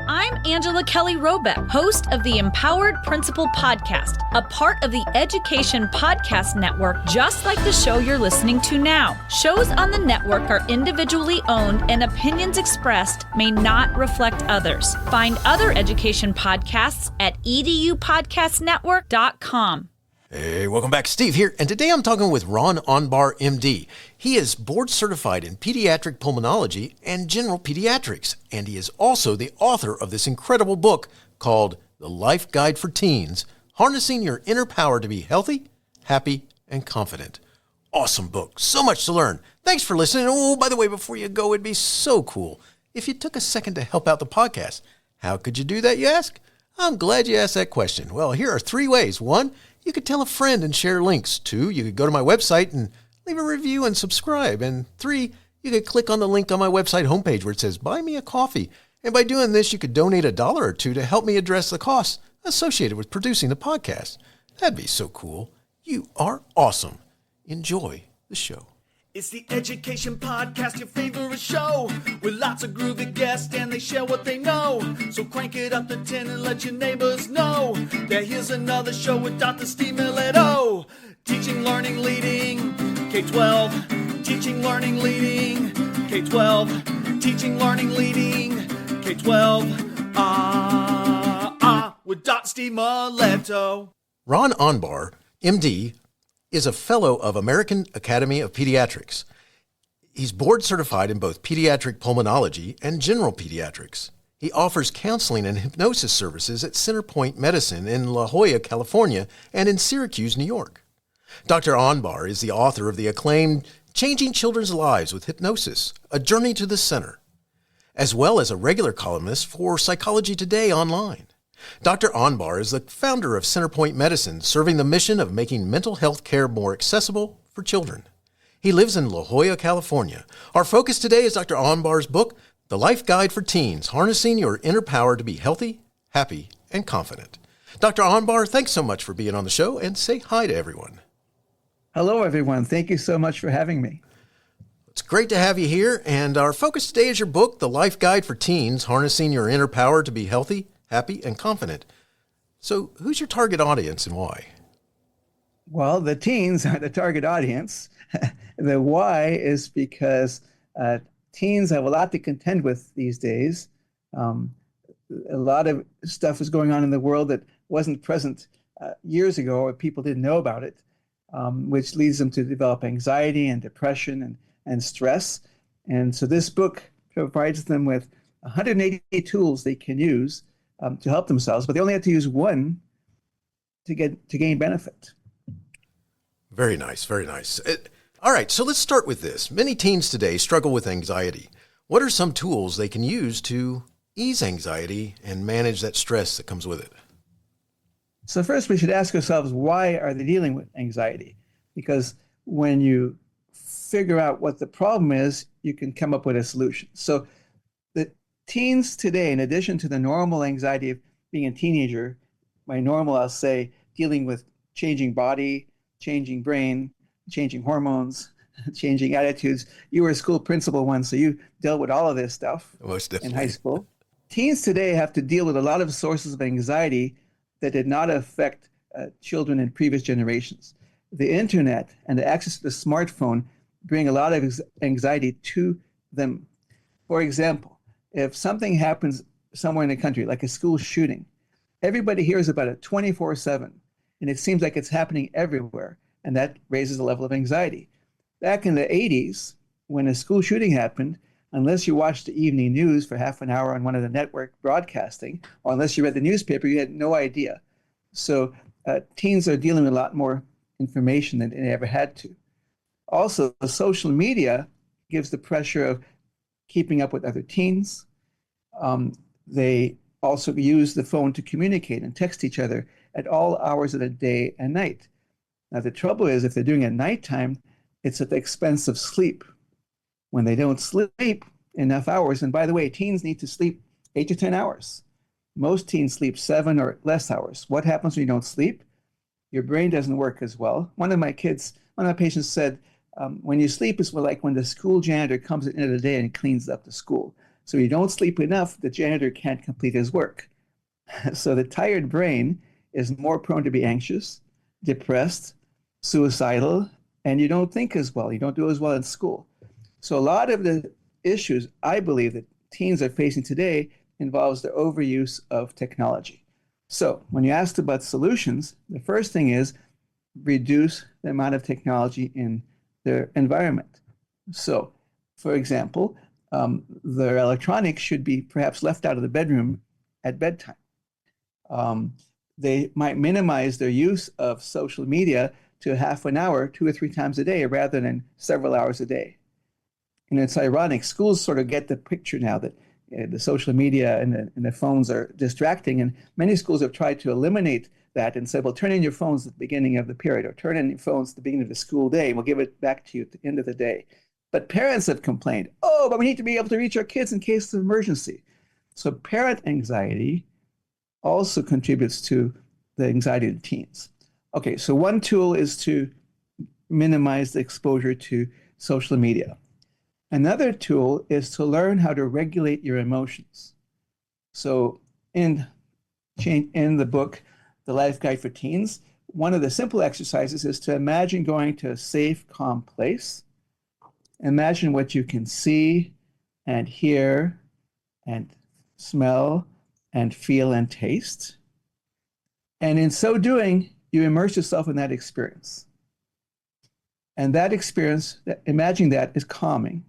I'm Angela Kelly Robeck, host of the Empowered Principal Podcast, a part of the Education Podcast Network, just like the show you're listening to now. Shows on the network are individually owned and opinions expressed may not reflect others. Find other education podcasts at edupodcastnetwork.com. Hey, welcome back. Steve here, and today I'm talking with Ron Anbar, MD. He is board certified in pediatric pulmonology and general pediatrics, and he is also the author of this incredible book called The Life Guide for Teens, Harnessing Your Inner Power to Be Healthy, Happy, and Confident. Awesome book. So much to learn. Thanks for listening. Oh, by the way, before you go, it'd be so cool if you took a second to help out the podcast. How could you do that, you ask? I'm glad you asked that question. Well, here are 3 ways. 1, you could tell a friend and share links. 2, you could go to my website and leave a review and subscribe. And 3, you could click on the link on my website homepage where it says, buy me a coffee. And by doing this, you could donate $1 or $2 to help me address the costs associated with producing the podcast. That'd be so cool. You are awesome. Enjoy the show. It's the Education Podcast, your favorite show, with lots of groovy guests and they share what they know. So crank it up to 10 and let your neighbors know that here's another show with Dr. Steve Milletto. Teaching, learning, leading, K-12. Teaching, learning, leading, K-12. Teaching, learning, leading, K-12. With Dr. Steve Milletto. Ron Anbar, MD, is a fellow of American Academy of Pediatrics. He's board certified in both pediatric pulmonology and general pediatrics. He offers counseling and hypnosis services at Centerpoint Medicine in La Jolla, California, and in Syracuse, New York. Dr. Anbar is the author of the acclaimed Changing Children's Lives with Hypnosis, A Journey to the Center, as well as a regular columnist for Psychology Today online. Dr. Anbar is the founder of Centerpoint Medicine, serving the mission of making mental health care more accessible for children. He lives in La Jolla, California. Our focus today is Dr. Anbar's book, The Life Guide for Teens, Harnessing Your Inner Power to Be Healthy, Happy, and Confident. Dr. Anbar, thanks so much for being on the show, and say hi to everyone. Hello, everyone. Thank you so much for having me. It's great to have you here, and our focus today is your book, The Life Guide for Teens, Harnessing Your Inner Power to Be Healthy, Happy, and Confident. So who's your target audience and why? Well, the teens are the target audience. The why is because teens have a lot to contend with these days. A lot of stuff is going on in the world that wasn't present years ago, or people didn't know about it, which leads them to develop anxiety and depression and stress. And so this book provides them with 180 tools they can use to help themselves, but they only have to use one to gain benefit. Very nice, very nice. All right, so let's start with this. Many teens today struggle with anxiety. What are some tools they can use to ease anxiety and manage that stress that comes with it? So first, we should ask ourselves, why are they dealing with anxiety? Because when you figure out what the problem is, you can come up with a solution. So the teens today, in addition to the normal anxiety of being a teenager, by normal, I'll say dealing with changing body, changing brain, changing hormones, changing attitudes. You were a school principal once, so you dealt with all of this stuff in high school. Teens today have to deal with a lot of sources of anxiety that did not affect children in previous generations. The internet and the access to the smartphone bring a lot of anxiety to them. For example, if something happens somewhere in the country, like a school shooting, everybody hears about it 24/7, and it seems like it's happening everywhere, and that raises the level of anxiety. Back in the 80s, when a school shooting happened, unless you watched the evening news for half an hour on one of the network broadcasting, or unless you read the newspaper, you had no idea. So teens are dealing with a lot more information than they ever had to. Also, social media gives the pressure of keeping up with other teens. They also use the phone to communicate and text each other at all hours of the day and night. Now, the trouble is, if they're doing it at nighttime, it's at the expense of sleep. When they don't sleep enough hours, and by the way, teens need to sleep 8 to 10 hours. Most teens sleep 7 or less hours. What happens when you don't sleep? Your brain doesn't work as well. One of my patients said, when you sleep, it's like when the school janitor comes at the end of the day and cleans up the school. So you don't sleep enough, the janitor can't complete his work. So the tired brain is more prone to be anxious, depressed, suicidal, and you don't think as well. You don't do as well in school. So a lot of the issues I believe that teens are facing today involves the overuse of technology. So when you asked about solutions, the first thing is reduce the amount of technology in their environment. So, for example, their electronics should be perhaps left out of the bedroom at bedtime. They might minimize their use of social media to half an hour, 2 or 3 times a day, rather than several hours a day. And it's ironic, schools sort of get the picture now that the social media and the phones are distracting, and many schools have tried to eliminate that and said, well, turn in your phones at the beginning of the period, or turn in your phones at the beginning of the school day, and we'll give it back to you at the end of the day. But parents have complained, oh, but we need to be able to reach our kids in case of emergency. So parent anxiety also contributes to the anxiety of teens. Okay, so one tool is to minimize the exposure to social media. Another tool is to learn how to regulate your emotions. So in the book, The Life Guide for Teens, one of the simple exercises is to imagine going to a safe, calm place. Imagine what you can see and hear and smell and feel and taste. And in so doing, you immerse yourself in that experience. And that experience, imagining that, is calming.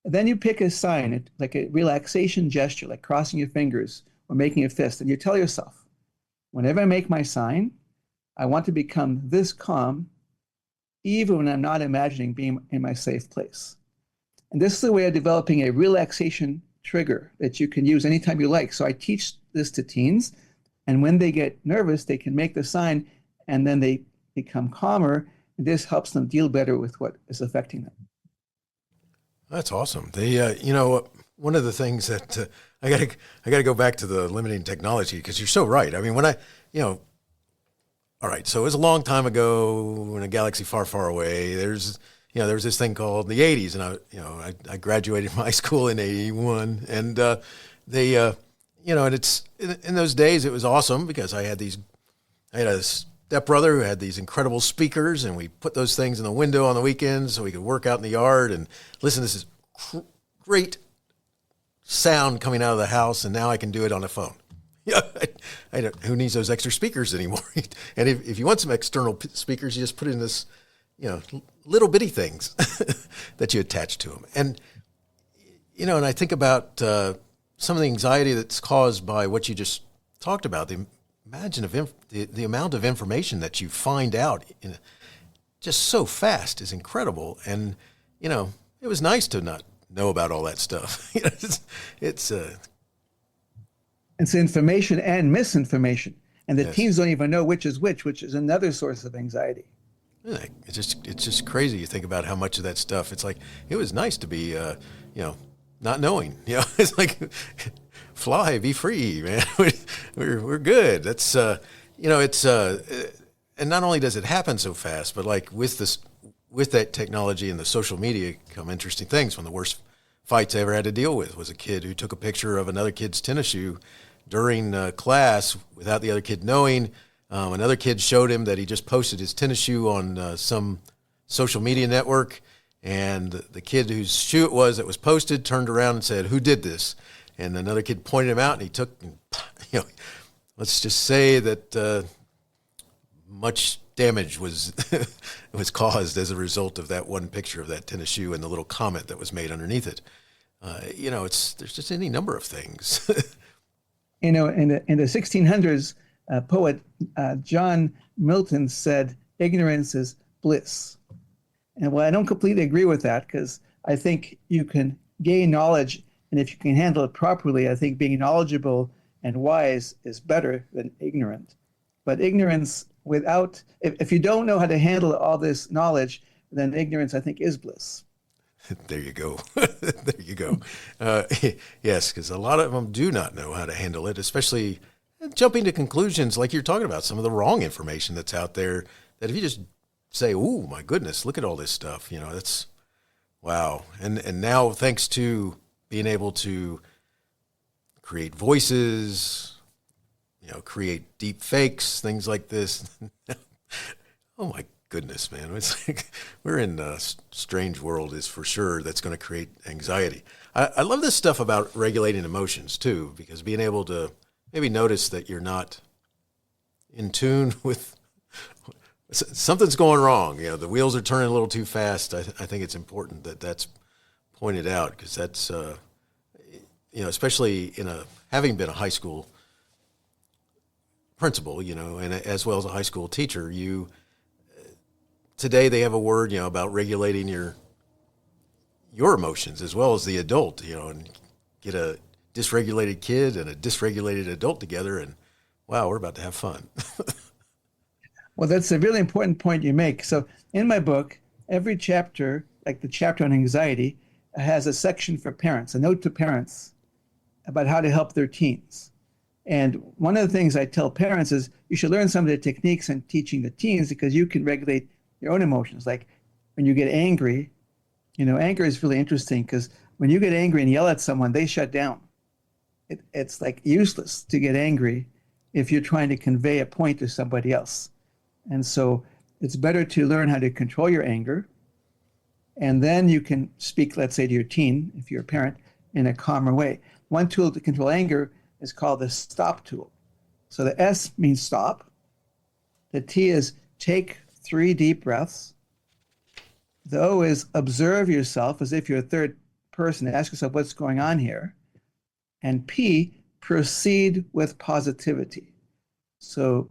And then you pick a sign, like a relaxation gesture, like crossing your fingers or making a fist, and you tell yourself, whenever I make my sign, I want to become this calm, even when I'm not imagining being in my safe place. And this is a way of developing a relaxation trigger that you can use anytime you like. So I teach this to teens, and when they get nervous, they can make the sign, and then they become calmer, and this helps them deal better with what is affecting them. That's awesome. They, one of the things that I gotta go back to the limiting technology, because you're so right. I mean, when all right, so it was a long time ago in a galaxy far, far away. There was this thing called the 80s, and I graduated from high school in 81, and and it's in those days it was awesome because I had a stepbrother who had these incredible speakers, and we put those things in the window on the weekends so we could work out in the yard and listen to this great sound coming out of the house, and now I can do it on a phone. Yeah, who needs those extra speakers anymore? And if you want some external speakers, you just put in this, little bitty things that you attach to them. And, and I think about some of the anxiety that's caused by what you just talked about. The amount of information that you find out just so fast is incredible. And, it was nice to not know about all that stuff. It's information and misinformation. And the Yes. teens don't even know which is another source of anxiety. It's just crazy. You think about how much of that stuff. It's like it was nice to be, not knowing. It's like fly, be free, man. We're good. That's and not only does it happen so fast, but like with that technology and the social media come interesting things. One of the worst fights I ever had to deal with was a kid who took a picture of another kid's tennis shoe during class without the other kid knowing. Another kid showed him that he just posted his tennis shoe on some social media network, and the kid whose shoe it was that was posted turned around and said, "Who did this?" And another kid pointed him out, and he took, let's just say that much damage was caused as a result of that one picture of that tennis shoe and the little comment that was made underneath it. There's just any number of things. In the 1600s, poet John Milton said, "Ignorance is bliss." And well, I don't completely agree with that, because I think you can gain knowledge, and if you can handle it properly, I think being knowledgeable and wise is better than ignorant. But ignorance if you don't know how to handle all this knowledge, then ignorance, I think, is bliss. There you go. There you go. Yes, because a lot of them do not know how to handle it, especially jumping to conclusions like you're talking about, some of the wrong information that's out there, that if you just say, "Oh, my goodness, look at all this stuff," that's wow. And now, thanks to being able to create voices, create deep fakes, things like this. Oh my goodness, man. It's like we're in a strange world, is for sure, that's going to create anxiety. I love this stuff about regulating emotions too, because being able to maybe notice that you're not in tune with something's going wrong. The wheels are turning a little too fast. I think it's important that that's pointed out, because that's, especially having been a high school principal, and as well as a high school teacher, today they have a word, about regulating your emotions as well as the adult, and get a dysregulated kid and a dysregulated adult together, and wow, we're about to have fun. Well, that's a really important point you make. So in my book, every chapter, like the chapter on anxiety, has a section for parents, a note to parents about how to help their teens. And one of the things I tell parents is you should learn some of the techniques in teaching the teens, because you can regulate your own emotions. Like when you get angry, anger is really interesting, because when you get angry and yell at someone, they shut down. It's like useless to get angry if you're trying to convey a point to somebody else. And so it's better to learn how to control your anger. And then you can speak, let's say, to your teen, if you're a parent, in a calmer way. One tool to control anger is called the stop tool. So the S means stop. The T is take 3 deep breaths. The O is observe yourself as if you're a third person. Ask yourself what's going on here. And P, proceed with positivity. So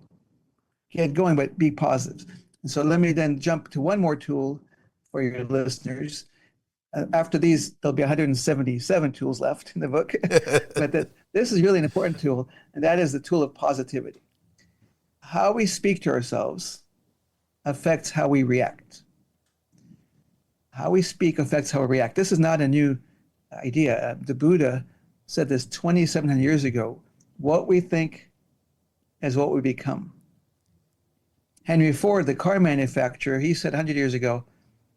get going, but be positive. And so let me then jump to one more tool for your listeners. After these, there'll be 177 tools left in the book. But this is really an important tool, and that is the tool of positivity. How we speak to ourselves affects how we react. How we speak affects how we react. This is not a new idea. The Buddha said this 2,700 years ago. What we think is what we become. Henry Ford, the car manufacturer, he said 100 years ago,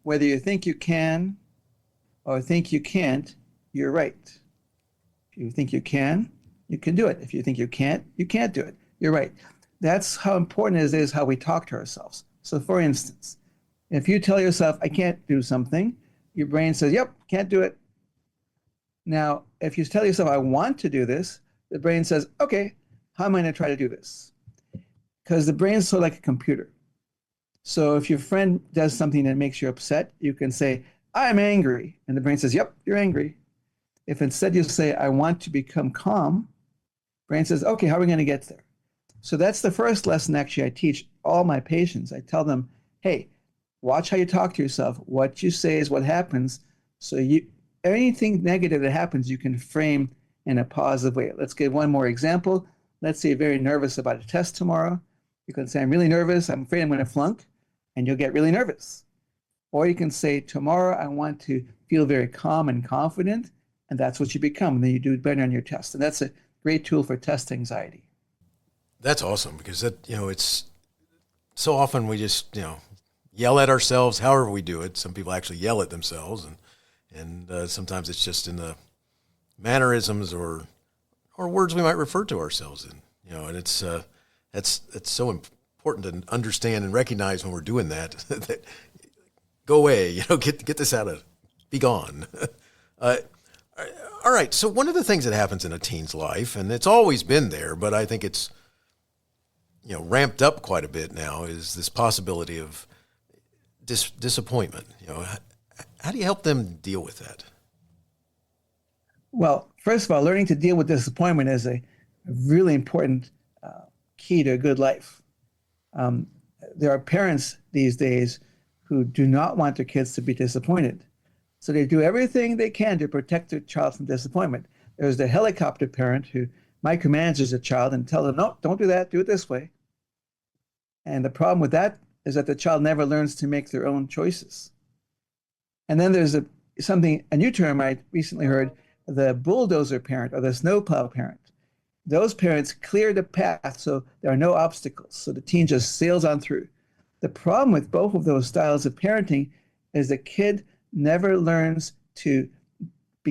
whether you think you can or think you can't, you're right. If you think you can do it. If you think you can't do it. You're right. That's how important it is how we talk to ourselves. So for instance, if you tell yourself, I can't do something, your brain says, yep, can't do it. Now, if you tell yourself, I want to do this, the brain says, okay, how am I going to try to do this? Because the brain is sort of like a computer. So if your friend does something that makes you upset, you can say, I'm angry. And the brain says, yep, you're angry. If instead you say, I want to become calm, brain says, okay, how are we going to get there? So that's the first lesson actually I teach all my patients. I tell them, hey, watch how you talk to yourself. What you say is what happens. So anything negative that happens, you can frame in a positive way. Let's give one more example. Let's say you're very nervous about a test tomorrow. You can say, I'm really nervous. I'm afraid I'm going to flunk. And you'll get really nervous. Or you can say, tomorrow I want to feel very calm and confident. And that's what you become. And then you do better on your test. And that's a great tool for test anxiety. That's awesome, because it's so often we just, yell at ourselves, however we do it. Some people actually yell at themselves, and sometimes it's just in the mannerisms or words we might refer to ourselves in, and it's so important to understand and recognize when we're doing that, that go away, get this out of, be gone. All right. So one of the things that happens in a teen's life, and it's always been there, but I think it's, ramped up quite a bit now, is this possibility of disappointment. How do you help them deal with that? Well, first of all, learning to deal with disappointment is a really important key to a good life. There are parents these days who do not want their kids to be disappointed. So they do everything they can to protect their child from disappointment. There's the helicopter parent who micromanages a child and tells them, no, don't do that, do it this way. And the problem with that is that the child never learns to make their own choices. And then there's a new term I recently heard, the bulldozer parent or the snowplow parent. Those parents clear the path so there are no obstacles, so the teen just sails on through. The problem with both of those styles of parenting is the kid never learns to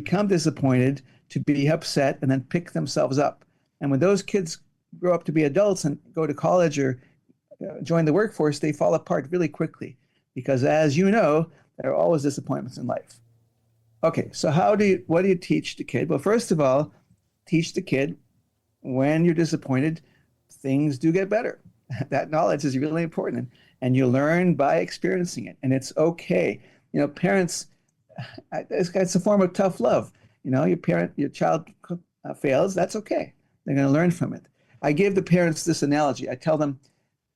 become disappointed, to be upset, and then pick themselves up. And when those kids grow up to be adults and go to college or join the workforce, they fall apart really quickly because, as you know, there are always disappointments in life. Okay, so what do you teach the kid? Well, first of all, teach the kid when you're disappointed, things do get better. That knowledge is really important, and you learn by experiencing it, and it's okay. Parents, it's a form of tough love. Your child fails, that's okay. They're going to learn from it. I give the parents this analogy. I tell them,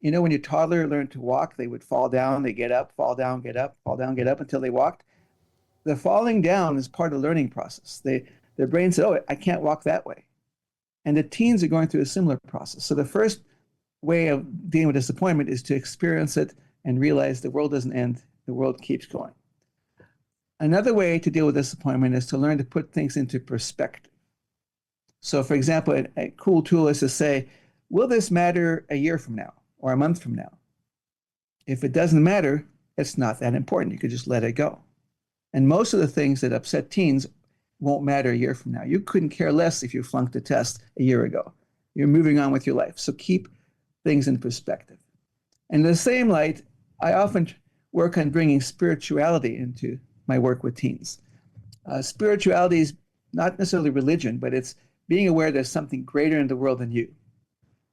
when your toddler learned to walk, they would fall down, they get up, fall down, get up, fall down, get up until they walked. The falling down is part of the learning process. Their brain said, oh, I can't walk that way. And the teens are going through a similar process. So the first way of dealing with disappointment is to experience it and realize the world doesn't end, the world keeps going. Another way to deal with disappointment is to learn to put things into perspective. So for example, a cool tool is to say, will this matter a year from now or a month from now? If it doesn't matter, it's not that important. You could just let it go. And most of the things that upset teens won't matter a year from now. You couldn't care less if you flunked a test a year ago. You're moving on with your life. So keep things in perspective. And in the same light, I often work on bringing spirituality into my work with teens. Spirituality is not necessarily religion, but it's being aware there's something greater in the world than you.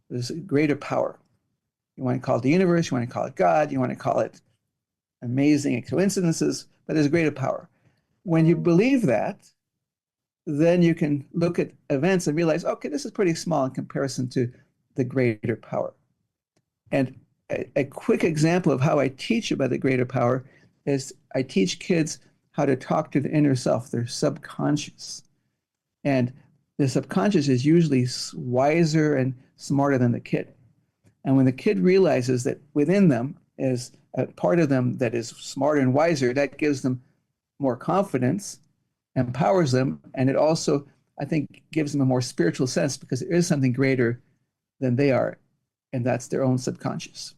There's a greater power. You want to call it the universe, you want to call it God, you want to call it amazing coincidences, but there's a greater power. When you believe that, then you can look at events and realize, okay, this is pretty small in comparison to the greater power. And a quick example of how I teach about the greater power is I teach kids how to talk to the inner self, their subconscious. And the subconscious is usually wiser and smarter than the kid. And when the kid realizes that within them is a part of them that is smarter and wiser, that gives them more confidence, empowers them, and it also, I think, gives them a more spiritual sense because there is something greater than they are, and that's their own subconscious.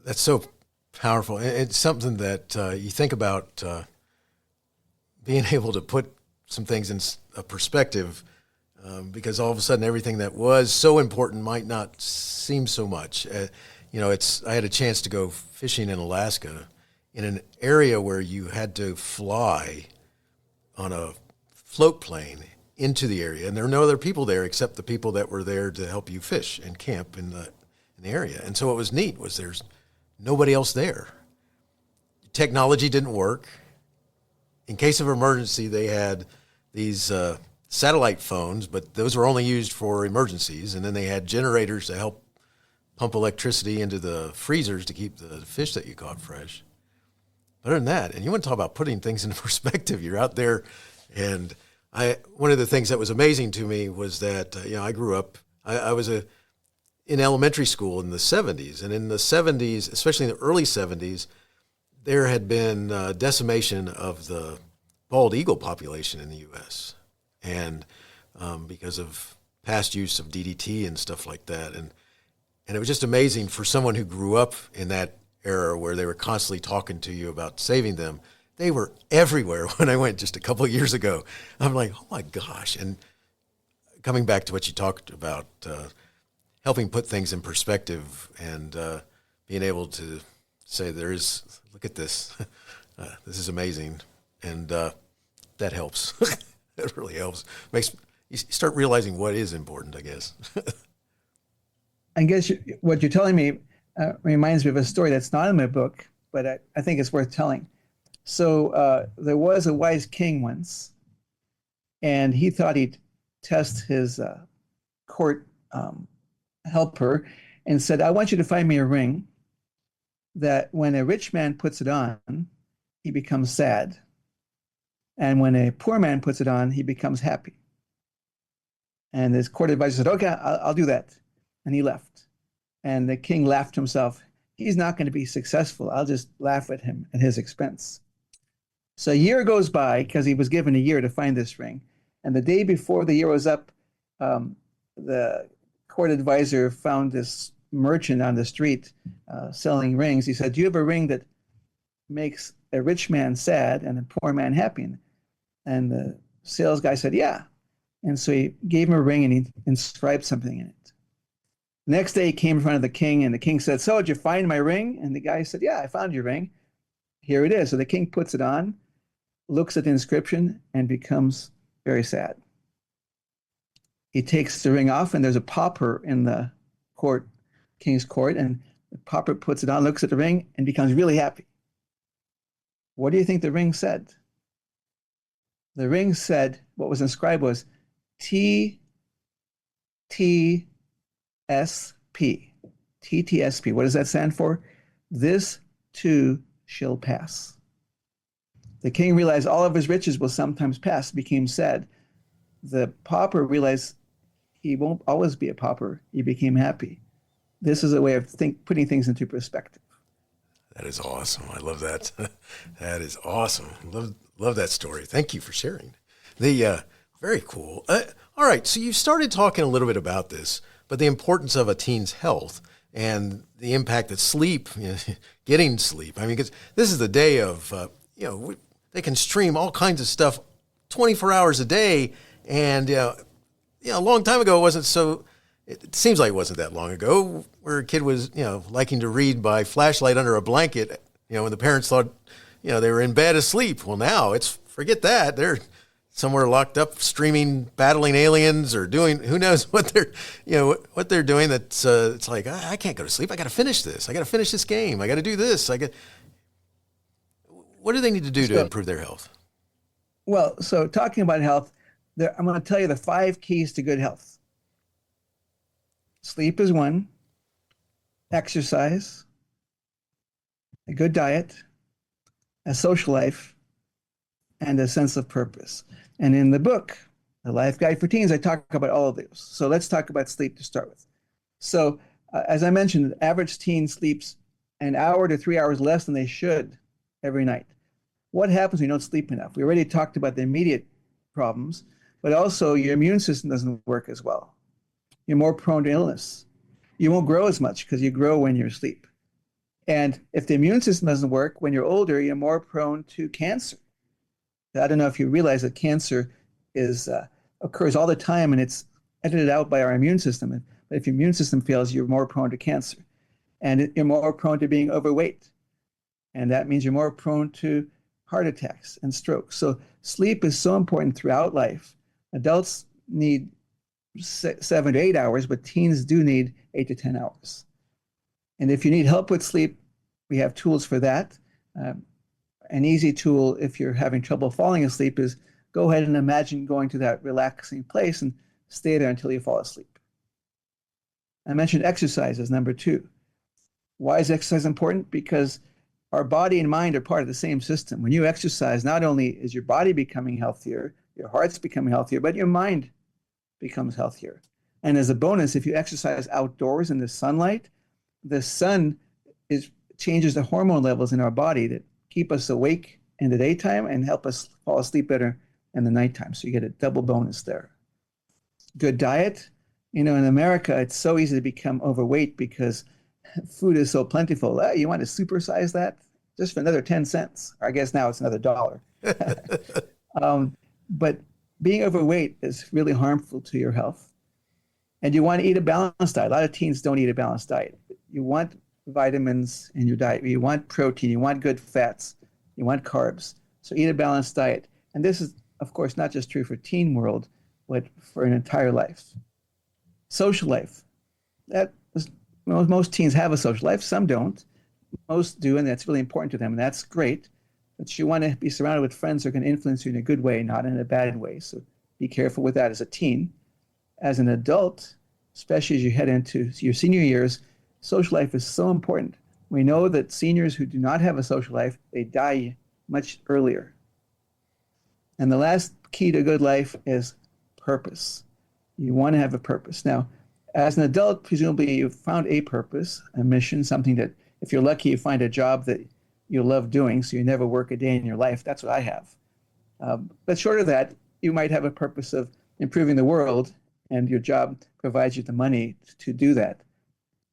That's so powerful. It's something that you think about being able to put some things in a perspective because all of a sudden everything that was so important might not seem so much. I had a chance to go fishing in Alaska in an area where you had to fly on a float plane into the area, and there were no other people there except the people that were there to help you fish and camp in the area. And so what was neat was there's nobody else there. Technology didn't work. In case of emergency, they had these satellite phones, but those were only used for emergencies. And then they had generators to help pump electricity into the freezers to keep the fish that you caught fresh. But other than that, and you want to talk about putting things into perspective, you're out there. And one of the things that was amazing to me was that, I grew up, I was in elementary school in the 70s. And in the 70s, especially in the early 70s, there had been decimation of the bald eagle population in the U.S. And because of past use of DDT and stuff like that. And it was just amazing for someone who grew up in that era where they were constantly talking to you about saving them. They were everywhere when I went just a couple of years ago. I'm like, oh my gosh. And coming back to what you talked about, helping put things in perspective and being able to say look at this, this is amazing. And that helps. That really helps. You start realizing what is important, I guess. I guess what you're telling me reminds me of a story that's not in my book, but I think it's worth telling. So there was a wise king once, and he thought he'd test his court helper and said, I want you to find me a ring that when a rich man puts it on, he becomes sad. And when a poor man puts it on, he becomes happy. And his court advisor said, okay, I'll do that. And he left. And the king laughed to himself. He's not going to be successful. I'll just laugh at him at his expense. So a year goes by because he was given a year to find this ring. And the day before the year was up, the court advisor found this merchant on the street selling rings. He said, do you have a ring that makes a rich man sad and a poor man happy? And the sales guy said, yeah. And so he gave him a ring and he inscribed something in it. The next day he came in front of the king and the king said, so did you find my ring? And the guy said, yeah, I found your ring. Here it is. So the king puts it on, looks at the inscription, and becomes very sad. He takes the ring off, and there's a pauper in the court, king's court, and the pauper puts it on, looks at the ring, and becomes really happy. What do you think the ring said? The ring said, what was inscribed was TTSP. TTSP. What does that stand for? This too shall pass. The king realized all of his riches will sometimes pass, became sad. The pauper realized he won't always be a pauper. He became happy. This is a way of putting things into perspective. That is awesome. I love that. That is awesome. Love that story. Thank you for sharing. Very cool. All right. So you started talking a little bit about this, but the importance of a teen's health and the impact that sleep, getting sleep. I mean, because this is the day of, they can stream all kinds of stuff 24 hours a day. And, a long time ago, it seems like it wasn't that long ago, where a kid was, liking to read by flashlight under a blanket, when the parents thought, they were in bed asleep. Well, now forget that. They're somewhere locked up, streaming, battling aliens, or doing who knows what they're doing. That's it's like I can't go to sleep. I got to finish this. I got to finish this game. I got to do this. What do they need to do to improve their health? Well, so talking about health, I'm going to tell you the 5 keys to good health. Sleep is one. Exercise, a good diet, a social life, and a sense of purpose. And in the book, The Life Guide for Teens, I talk about all of those. So let's talk about sleep to start with. So as I mentioned, the average teen sleeps an hour to 3 hours less than they should every night. What happens when you don't sleep enough? We already talked about the immediate problems, but also your immune system doesn't work as well. You're more prone to illness. You won't grow as much because you grow when you're asleep. And if the immune system doesn't work, when you're older, you're more prone to cancer. I don't know if you realize that cancer occurs all the time and it's edited out by our immune system. But if your immune system fails, you're more prone to cancer. And you're more prone to being overweight. And that means you're more prone to heart attacks and strokes. So sleep is so important throughout life. Adults need 7 to 8 hours, but teens do need 8 to 10 hours. And if you need help with sleep, we have tools for that. An easy tool, if you're having trouble falling asleep, is go ahead and imagine going to that relaxing place and stay there until you fall asleep. I mentioned exercise as number 2. Why is exercise important? Because our body and mind are part of the same system. When you exercise, not only is your body becoming healthier, your heart's becoming healthier, but your mind becomes healthier. And as a bonus, if you exercise outdoors in the sunlight, the sun changes the hormone levels in our body that keep us awake in the daytime and help us fall asleep better in the nighttime. So you get a double bonus there. Good diet. In America, it's so easy to become overweight because food is so plentiful. You want to supersize that just for another 10 cents. Or I guess now it's another $1. But being overweight is really harmful to your health. And you want to eat a balanced diet. A lot of teens don't eat a balanced diet. You want vitamins in your diet. You want protein. You want good fats. You want carbs. So eat a balanced diet. And this is, of course, not just true for teen world, but for an entire life. Social life. Most teens have a social life. Some don't. Most do, and that's really important to them, and that's great. But you want to be surrounded with friends who are going to influence you in a good way, not in a bad way. So be careful with that as a teen. As an adult, especially as you head into your senior years, social life is so important. We know that seniors who do not have a social life, they die much earlier. And the last key to good life is purpose. You want to have a purpose. Now, as an adult, presumably you've found a purpose, a mission, something that, if you're lucky, you find a job that you love doing, so you never work a day in your life. That's what I have. But short of that, you might have a purpose of improving the world, and your job provides you the money to do that.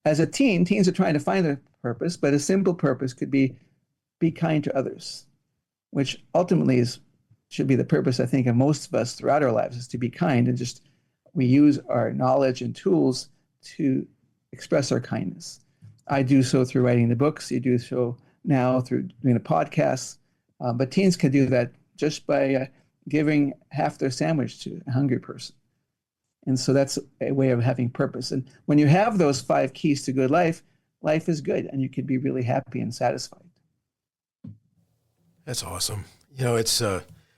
As a teen, teens are trying to find their purpose, but a simple purpose could be kind to others. which ultimately should be the purpose, I think, of most of us throughout our lives, is to be kind, and just we use our knowledge and tools to express our kindness. I do so through writing the books. You do so now through doing the podcasts. But teens can do that just by giving half their sandwich to a hungry person. And so that's a way of having purpose. And when you have those 5 keys to good life, life is good, and you can be really happy and satisfied. That's awesome. You know, it's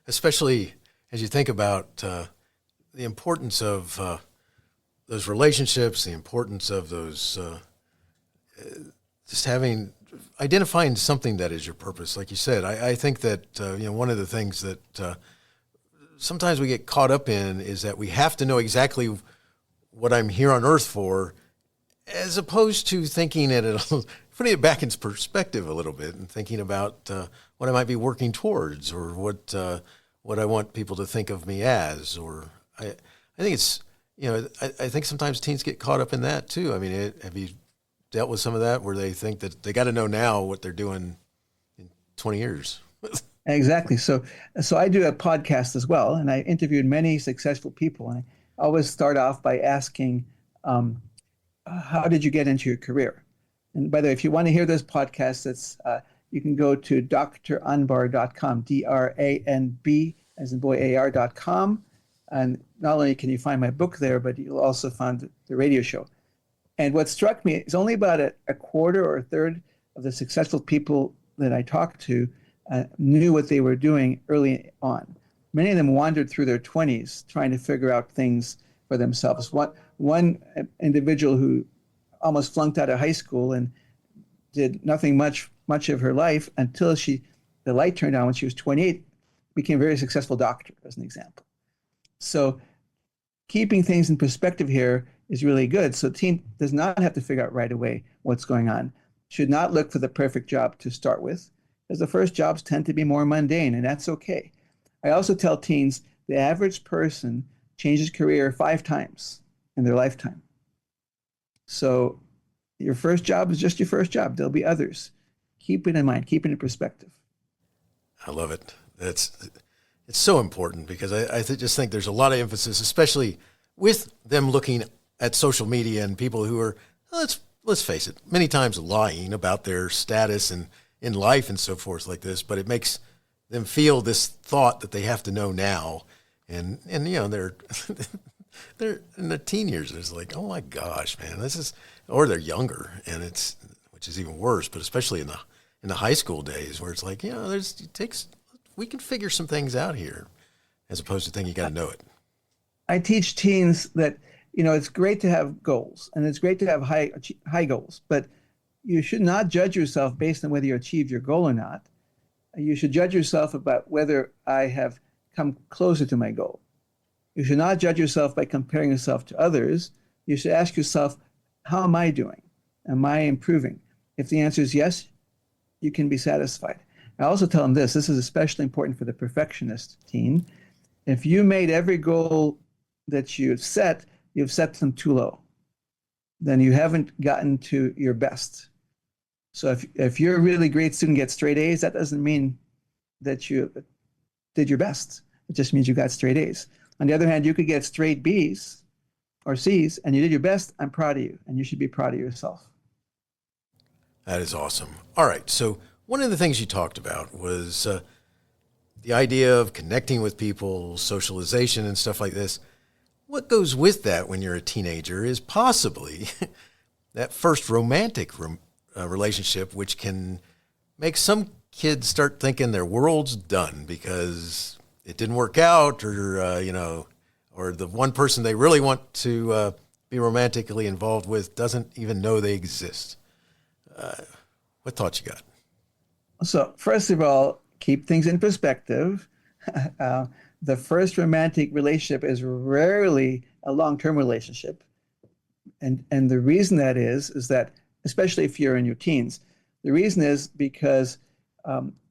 especially as you think about the importance of those relationships, the importance of those just identifying something that is your purpose. Like you said, I think that one of the things that sometimes we get caught up in is that we have to know exactly what I'm here on earth for, as opposed to thinking putting it back into perspective a little bit and thinking about what I might be working towards, or what I want people to think of me as. Or I think it's, I think sometimes teens get caught up in that too. I mean, have you dealt with some of that where they think that they got to know now what they're doing in 20 years? Exactly. So I do a podcast as well, and I interviewed many successful people. And I always start off by asking, how did you get into your career? And by the way, if you want to hear this podcast, you can go to dranbar.com, DRANB, as in boy, AR.com. And not only can you find my book there, but you'll also find the radio show. And what struck me is only about a quarter or a third of the successful people that I talked to knew what they were doing early on. Many of them wandered through their 20s trying to figure out things for themselves. One individual who almost flunked out of high school and did nothing much of her life until the light turned on when she was 28, became a very successful doctor, as an example. So keeping things in perspective here is really good. So the teen does not have to figure out right away what's going on. Should not look for the perfect job to start with, because the first jobs tend to be more mundane, and that's okay. I also tell teens the average person changes career 5 times in their lifetime. So your first job is just your first job. There'll be others. Keep it in mind. Keep it in perspective. I love it. It's so important, because I just think there's a lot of emphasis, especially with them looking at social media and people who are, let's face it, many times lying about their status and in life and so forth like this, but it makes them feel this thought that they have to know now. And they're in their teen years. It's like, oh my gosh, man, or they're younger, and which is even worse, but especially in the high school days where it's like, we can figure some things out here, as opposed to thinking you got to know it. I teach teens that, it's great to have goals, and it's great to have high goals, but you should not judge yourself based on whether you achieved your goal or not. You should judge yourself about whether I have come closer to my goal. You should not judge yourself by comparing yourself to others. You should ask yourself, how am I doing? Am I improving? If the answer is yes, you can be satisfied. I also tell them this is especially important for the perfectionist teen. If you made every goal that you've set them too low. Then you haven't gotten to your best. So if you're a really great student, get straight A's, that doesn't mean that you did your best. It just means you got straight A's. On the other hand, you could get straight B's or C's, and you did your best. I'm proud of you, and you should be proud of yourself. That is awesome. All right, so one of the things you talked about was the idea of connecting with people, socialization, and stuff like this. What goes with that when you're a teenager is possibly that first romantic relationship, which can make some kids start thinking their world's done because it didn't work out, or the one person they really want to be romantically involved with doesn't even know they exist. What thoughts you got? So first of all, keep things in perspective. The first romantic relationship is rarely a long-term relationship. And the reason that is that, especially if you're in your teens, the reason is because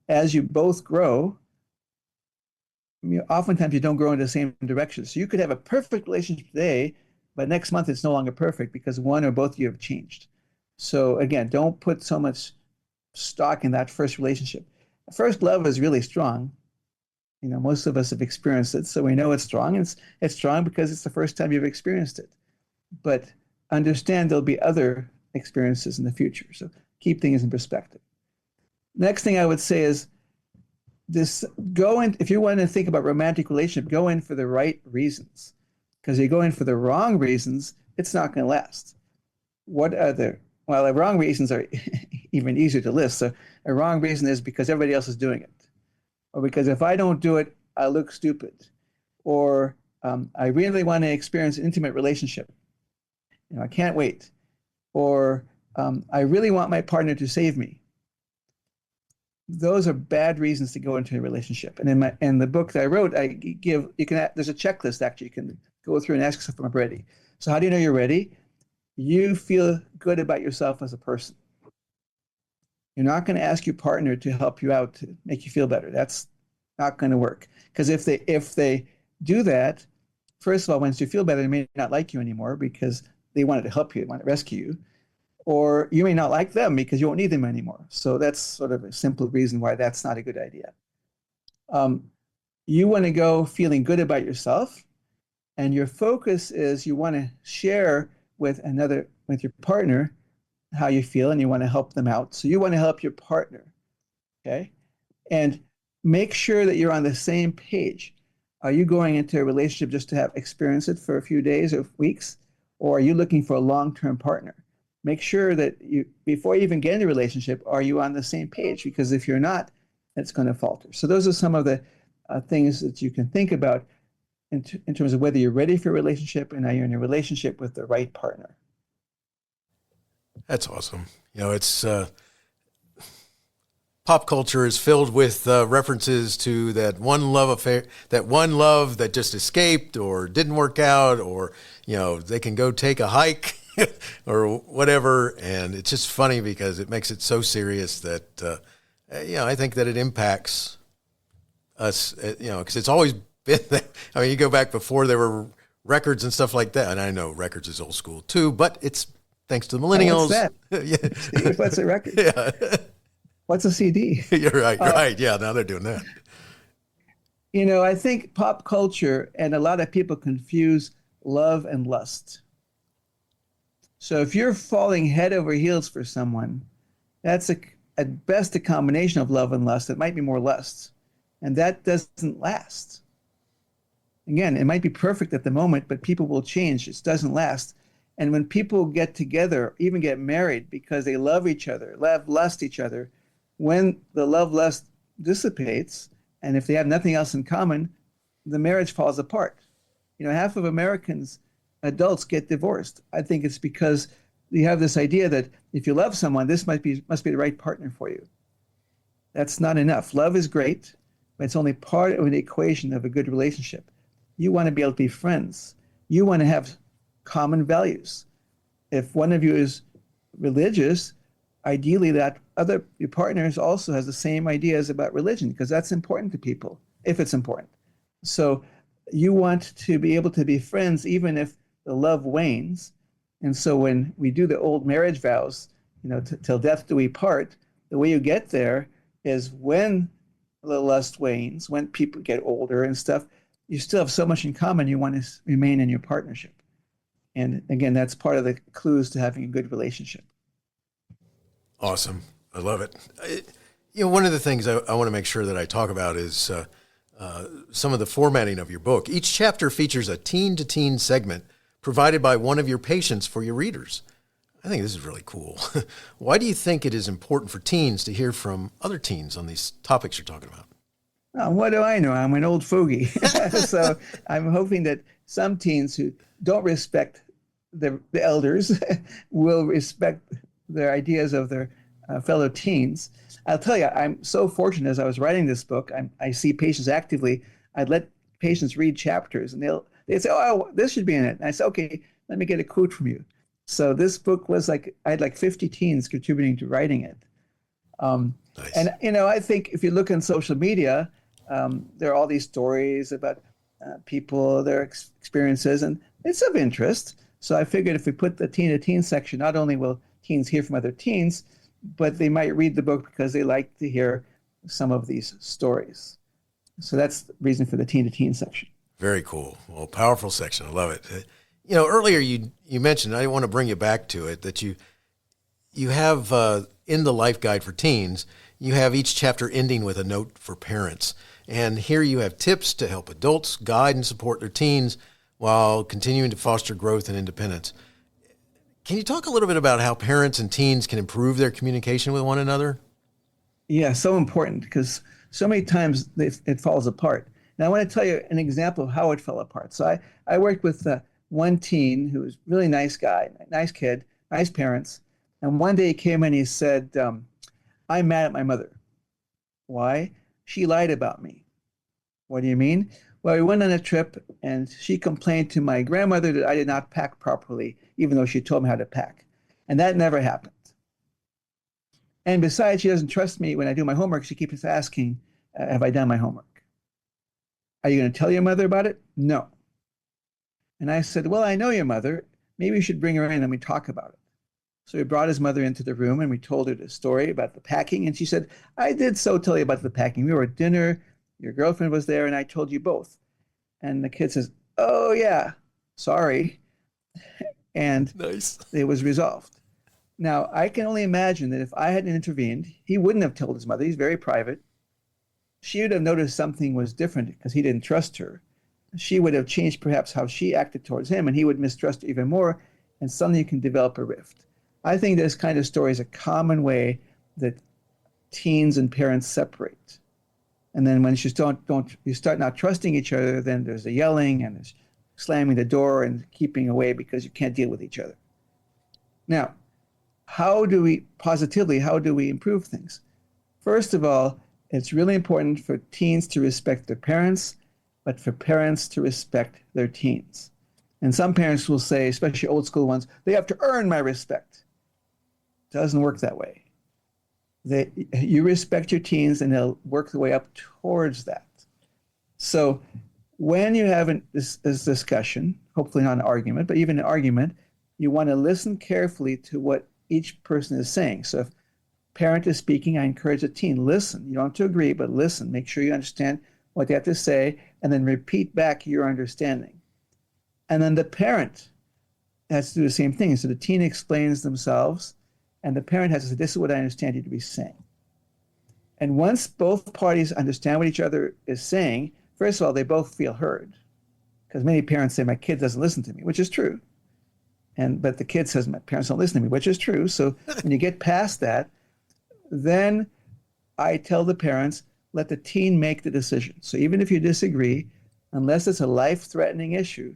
as you both grow, oftentimes you don't grow in the same direction. So you could have a perfect relationship today, but next month it's no longer perfect because one or both of you have changed. So again, don't put so much stock in that first relationship. First love is really strong. Most of us have experienced it, so we know it's strong. It's strong because it's the first time you've experienced it. But understand there'll be other experiences in the future. So keep things in perspective. Next thing I would say is if you want to think about romantic relationship, go in for the right reasons. Because if you go in for the wrong reasons, it's not going to last. The wrong reasons are even easier to list. So a wrong reason is because everybody else is doing it. Or because if I don't do it, I look stupid. Or I really want to experience an intimate relationship. I can't wait. Or I really want my partner to save me. Those are bad reasons to go into a relationship. And in the book that I wrote, there's a checklist actually. You can go through and ask yourself, am I ready? So how do you know you're ready? You feel good about yourself as a person. You're not going to ask your partner to help you out to make you feel better. That's not going to work. Because if they do that, first of all, once you feel better, they may not like you anymore because they wanted to help you, they want to rescue you. Or you may not like them because you won't need them anymore. So that's sort of a simple reason why that's not a good idea. You want to go feeling good about yourself, and your focus is you want to share with your partner how you feel, and you want to help them out. So you want to help your partner, okay? And make sure that you're on the same page. Are you going into a relationship just to experience it for a few days or weeks, or are you looking for a long-term partner? Make sure that before you even get in a relationship, are you on the same page? Because if you're not, it's going to falter. So those are some of the things that you can think about in terms of whether you're ready for a relationship and are you in a relationship with the right partner. That's awesome. It's pop culture is filled with references to that one love affair, that one love that just escaped or didn't work out, or, they can go take a hike or whatever. And it's just funny because it makes it so serious that, I think that it impacts us, because it's always been that. I mean, you go back before there were records and stuff like that. And I know records is old school too, but it's thanks to the millennials. What's that? Yeah. What's a record? Yeah. What's a CD? You're right. Right. Yeah. Now they're doing that. I think pop culture and a lot of people confuse love and lust. So if you're falling head over heels for someone, that's at best a combination of love and lust. It might be more lust. And that doesn't last. Again, it might be perfect at the moment, but people will change. It doesn't last. And when people get together, even get married because they love each other, lust each other, when the love lust dissipates, and if they have nothing else in common, the marriage falls apart. Half of adults get divorced. I think it's because you have this idea that if you love someone, this must be the right partner for you. That's not enough. Love is great, but it's only part of an equation of a good relationship. You want to be able to be friends. You want to have common values. If one of you is religious, ideally your partner also has the same ideas about religion, because that's important to people, if it's important. So you want to be able to be friends even if the love wanes. And so when we do the old marriage vows, till death do we part, the way you get there is when the lust wanes, when people get older and stuff, you still have so much in common, you want to remain in your partnership. And again, that's part of the clues to having a good relationship. Awesome. I love it. One of the things I want to make sure that I talk about is some of the formatting of your book. Each chapter features a teen-to-teen segment provided by one of your patients for your readers. I think this is really cool. Why do you think it is important for teens to hear from other teens on these topics you're talking about? Oh, what do I know? I'm an old fogey. So I'm hoping that some teens who don't respect the elders will respect their ideas of their fellow teens. I'll tell you, I'm so fortunate as I was writing this book. I see patients actively. I'd let patients read chapters, and they'd say, "Oh, this should be in it." And I say, "Okay, let me get a quote from you." So this book was I had 50 teens contributing to writing it. Nice. And I think if you look on social media, there are all these stories about people, their experiences, and it's of interest. So I figured if we put the teen-to-teen section, not only will teens hear from other teens, but they might read the book because they like to hear some of these stories. So that's the reason for the teen to teen section. Very cool. Well, powerful section. I love it. Earlier you mentioned, I want to bring you back to it, that you have in the Life Guide for Teens, you have each chapter ending with a note for parents. And here you have tips to help adults guide and support their teens while continuing to foster growth and independence. Can you talk a little bit about how parents and teens can improve their communication with one another? Yeah, so important, because so many times it falls apart. And I want to tell you an example of how it fell apart. So I worked with one teen who was a really nice guy, nice kid, nice parents. And one day he came in and he said, I'm mad at my mother. Why? She lied about me. What do you mean? Well, we went on a trip and she complained to my grandmother that I did not pack properly, even though she told me how to pack. And that never happened. And besides, she doesn't trust me when I do my homework. She keeps asking, have I done my homework? Are you going to tell your mother about it? No. And I said, well, I know your mother. Maybe you should bring her in and we talk about it. So we brought his mother into the room and we told her the story about the packing. And she said, I did so tell you about the packing. We were at dinner, your girlfriend was there, and I told you both. And the kid says, oh, yeah, sorry. And nice. It was resolved. Now, I can only imagine that if I hadn't intervened, he wouldn't have told his mother. He's very private. She would have noticed something was different because he didn't trust her. She would have changed perhaps how she acted towards him, and he would mistrust her even more, and suddenly you can develop a rift. I think this kind of story is a common way that teens and parents separate. And then when you start not trusting each other, then there's the yelling and there's slamming the door and keeping away because you can't deal with each other. Now, how do we improve things? First of all, it's really important for teens to respect their parents, but for parents to respect their teens. And some parents will say, especially old school ones, they have to earn my respect. It doesn't work that way. You respect your teens and they'll work their way up towards that. So when you have this discussion, hopefully not an argument, but even an argument, you want to listen carefully to what each person is saying. So if parent is speaking, I encourage the teen, listen. You don't have to agree, but listen. Make sure you understand what they have to say, and then repeat back your understanding. And then the parent has to do the same thing. So the teen explains themselves, and the parent has to say, this is what I understand you to be saying. And once both parties understand what each other is saying, first of all, they both feel heard. Because many parents say, my kid doesn't listen to me, which is true. But the kid says, my parents don't listen to me, which is true. So when you get past that, then I tell the parents, let the teen make the decision. So even if you disagree, unless it's a life-threatening issue,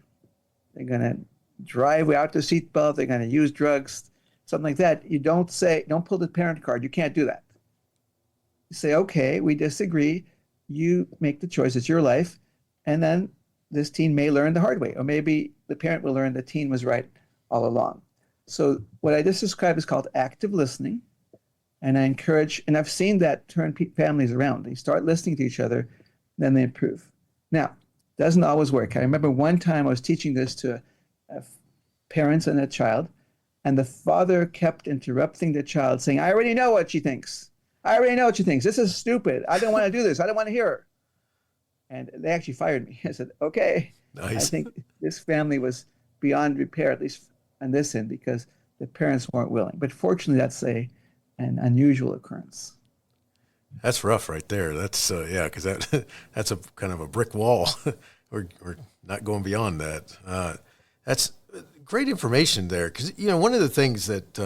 they're going to drive without the seatbelt, they're going to use drugs, something like that, you don't pull the parent card. You can't do that. You say, okay, we disagree. You make the choice. It's your life. And then this teen may learn the hard way, or maybe the parent will learn the teen was right all along. So what I just described is called active listening. And I encourage, and I've seen that turn families around. They start listening to each other, then they improve. Now, it doesn't always work. I remember one time I was teaching this to parents and a child, and the father kept interrupting the child, saying, I already know what she thinks. I already know what she thinks. This is stupid. I don't want to do this. I don't want to hear her. And they actually fired me. I said, okay. Nice. I think this family was beyond repair, at least on this end, because the parents weren't willing. But fortunately, that's an unusual occurrence. That's rough right there. That's because that's a kind of a brick wall. we're not going beyond that. That's great information there, because one of the things that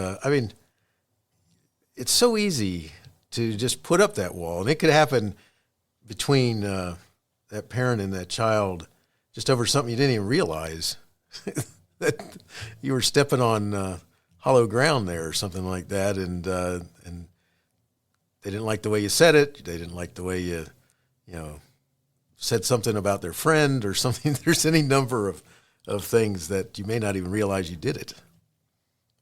it's so easy to just put up that wall, and it could happen between that parent and that child just over something you didn't even realize that you were stepping on hollow ground there or something like that, and they didn't like the way you said it. They didn't like the way you said something about their friend or something. There's any number of things that you may not even realize you did it,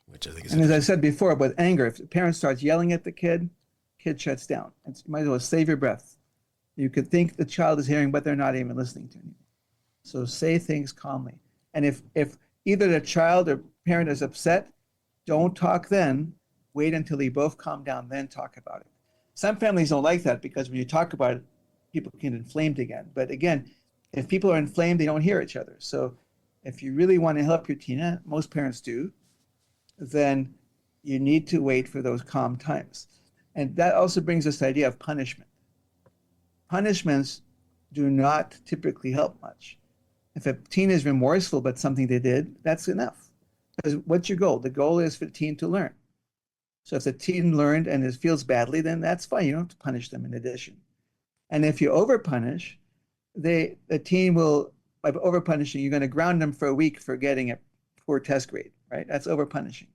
which I think is. And as I said before, with anger, if the parent starts yelling at the kid shuts down. You might as well save your breath. You could think the child is hearing, but they're not even listening to you. So say things calmly. And if either the child or parent is upset, don't talk then. Wait until you both calm down, then talk about it. Some families don't like that because when you talk about it, people get inflamed again. But again, if people are inflamed, they don't hear each other. So if you really want to help your teen, most parents do, then you need to wait for those calm times. And that also brings us to the idea of punishment. Punishments do not typically help much. If a teen is remorseful about something they did, that's enough. Because what's your goal? The goal is for the teen to learn. So if the teen learned and it feels badly, then that's fine. You don't have to punish them in addition. And if you overpunish, the teen will, by overpunishing, you're going to ground them for a week for getting a poor test grade, right? That's overpunishing.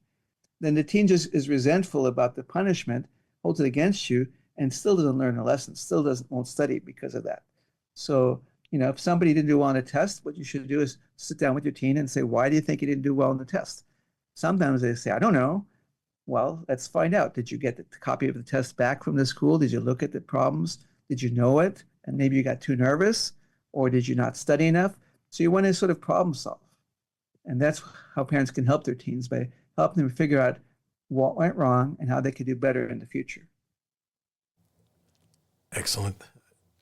Then the teen just is resentful about the punishment, holds it against you, and still doesn't learn a lesson, still won't study because of that. So, if somebody didn't do well on a test, what you should do is sit down with your teen and say, why do you think you didn't do well on the test? Sometimes they say, I don't know. Well, let's find out. Did you get the copy of the test back from the school? Did you look at the problems? Did you know it? And maybe you got too nervous, or did you not study enough? So you want to sort of problem solve. And that's how parents can help their teens, by helping them figure out what went wrong and how they could do better in the future. Excellent.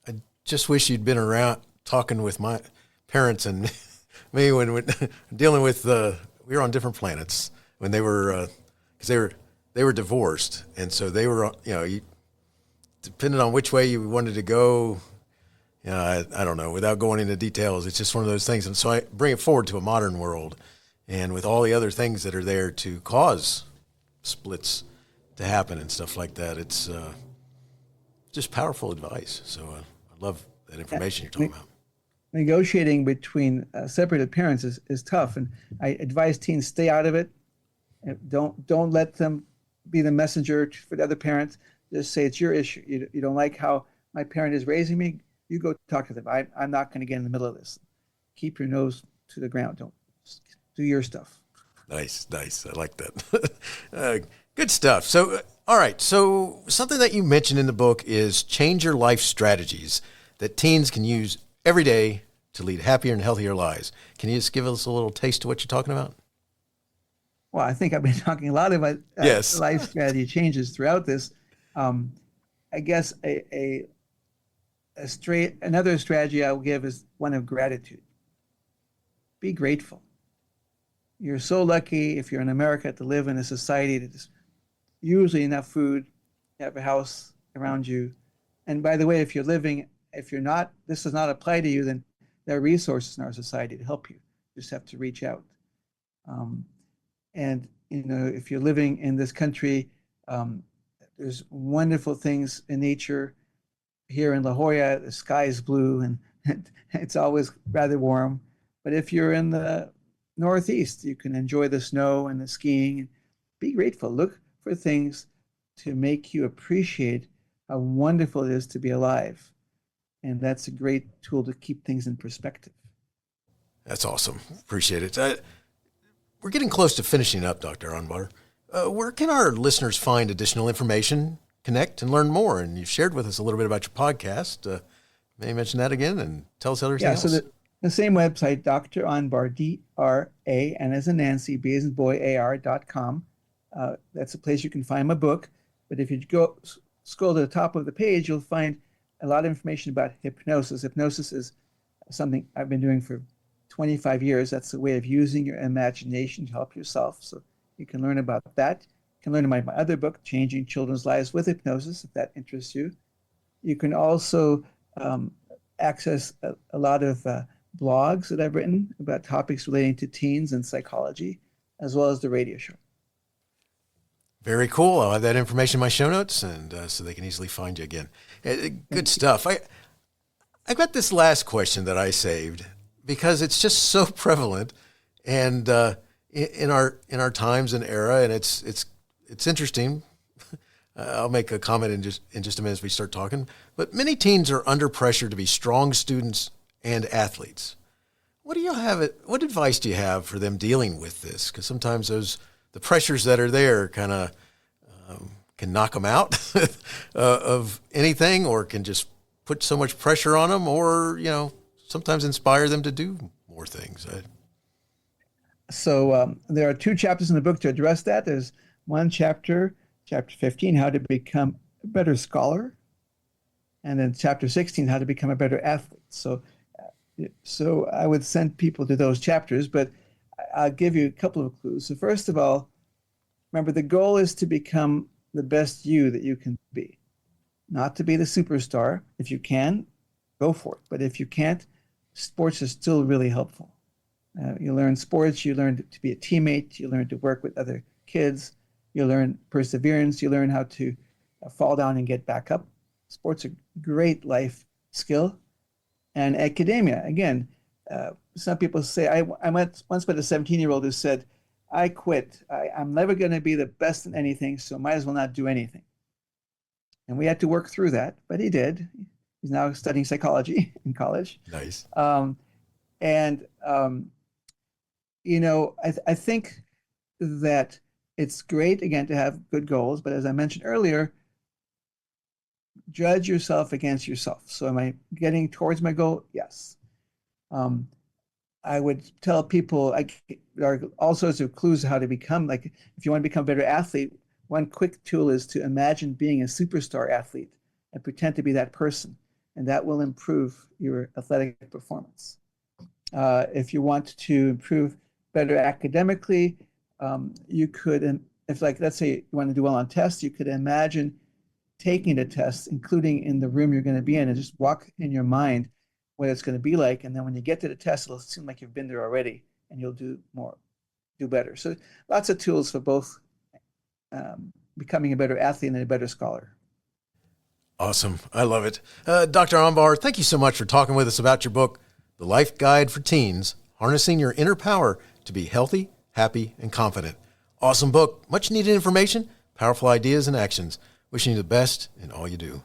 I just wish you'd been around talking with my parents and me when dealing with we were on different planets when they were because they were divorced, and so they were depending on which way you wanted to go. I don't know, without going into details, it's just one of those things. And so I bring it forward to a modern world, and with all the other things that are there to cause splits to happen and stuff like that, it's just powerful advice. So I love that information you're talking about. Negotiating between separated parents is tough, and I advise teens stay out of it. Don't let them be the messenger for the other parents. Just say it's your issue. You don't like how my parent is raising me. You go talk to them. I'm not going to get in the middle of this. Keep your nose to the ground. Don't do your stuff. Nice. I like that. Good stuff. So, all right. So something that you mentioned in the book is change your life strategies that teens can use every day to lead happier and healthier lives. Can you just give us a little taste of what you're talking about? Well, I think I've been talking a lot about yes. life strategy changes throughout this. I guess another strategy I'll give is one of gratitude. Be grateful. You're so lucky if you're in America to live in a society that is usually enough food, you have a house around you. And by the way, if this does not apply to you, then there are resources in our society to help you. You just have to reach out. And if you're living in this country, there's wonderful things in nature. Here in La Jolla, the sky is blue and it's always rather warm. But if you're in the Northeast, you can enjoy the snow and the skiing. Be grateful. Look for things to make you appreciate how wonderful it is to be alive. And that's a great tool to keep things in perspective. That's awesome. Appreciate it. We're getting close to finishing up, Dr. Anbar. Where can our listeners find additional information, connect, and learn more? And you've shared with us a little bit about your podcast. May you mention that again and tell us everything else? So the same website, Dr. Anbar, D-R-A, N as in Nancy, B as in boy, A-R.com. That's a place you can find my book. But if you scroll to the top of the page, you'll find a lot of information about hypnosis. Hypnosis is something I've been doing for 25 years. That's a way of using your imagination to help yourself. So you can learn about that. You can learn about my other book, Changing Children's Lives with Hypnosis, if that interests you. You can also access a lot of blogs that I've written about topics relating to teens and psychology, as well as the radio show. Very cool. I'll have that information in my show notes, and so they can easily find you again. Good stuff. I got this last question that I saved because it's just so prevalent, and in our times and era, and it's interesting. I'll make a comment in just a minute as we start talking. But many teens are under pressure to be strong students and athletes. What advice do you have for them dealing with this? Because sometimes the pressures that are there kind of can knock them out of anything, or can just put so much pressure on them, or sometimes inspire them to do more things. So there are 2 chapters in the book to address that. There's one chapter, chapter 15, how to become better scholar. And then chapter 16, how to become a better athlete. So I would send people to those chapters, but I'll give you a couple of clues. So first of all, remember the goal is to become the best you that you can be, not to be the superstar. If you can, go for it. But if you can't, sports is still really helpful. You learn sports, you learn to be a teammate, you learn to work with other kids, you learn perseverance, you learn how to fall down and get back up. Sports are a great life skill. And academia, again, some people say, I once met a 17-year-old who said, I quit. I'm never going to be the best in anything, so might as well not do anything. And we had to work through that, but he did. He's now studying psychology in college. Nice. I think that it's great, again, to have good goals, but as I mentioned earlier, judge yourself against yourself. So am I getting towards my goal? Yes. I would tell people, there are all sorts of clues how to become, like if you want to become a better athlete, one quick tool is to imagine being a superstar athlete and pretend to be that person. And that will improve your athletic performance. If you want to improve better academically, you could, let's say you want to do well on tests, you could imagine taking the test, including in the room you're going to be in, and just walk in your mind what it's going to be like. And then when you get to the test, it'll seem like you've been there already and you'll do better. So lots of tools for both becoming a better athlete and a better scholar. Awesome. I love it. Dr. Anbar, thank you so much for talking with us about your book, The Life Guide for Teens, Harnessing Your Inner Power to Be Healthy, Happy, and Confident. Awesome book. Much needed information, powerful ideas and actions. Wishing you the best in all you do.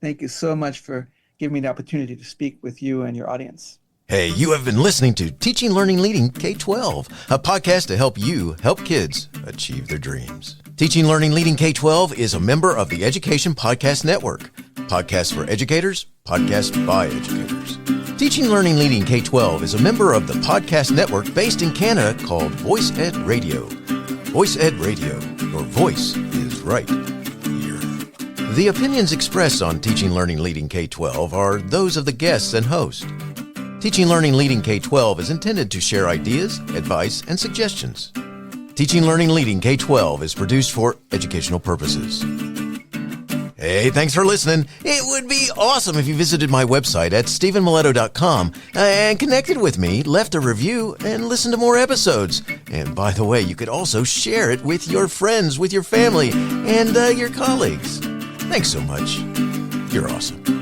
Thank you so much for giving me the opportunity to speak with you and your audience. Hey, you have been listening to Teaching, Learning, Leading K-12, a podcast to help you help kids achieve their dreams. Teaching, Learning, Leading K-12 is a member of the Education Podcast Network. Podcasts for educators, podcasts by educators. Teaching, Learning, Leading K-12 is a member of the podcast network based in Canada called Voice Ed Radio. Voice Ed Radio, your voice is right here. The opinions expressed on Teaching, Learning, Leading K-12 are those of the guests and host. Teaching, Learning, Leading K-12 is intended to share ideas, advice, and suggestions. Teaching, Learning, Leading K-12 is produced for educational purposes. Hey, thanks for listening. It would be awesome if you visited my website at stephenmiletto.com and connected with me, left a review, and listened to more episodes. And by the way, you could also share it with your friends, with your family, and your colleagues. Thanks so much. You're awesome.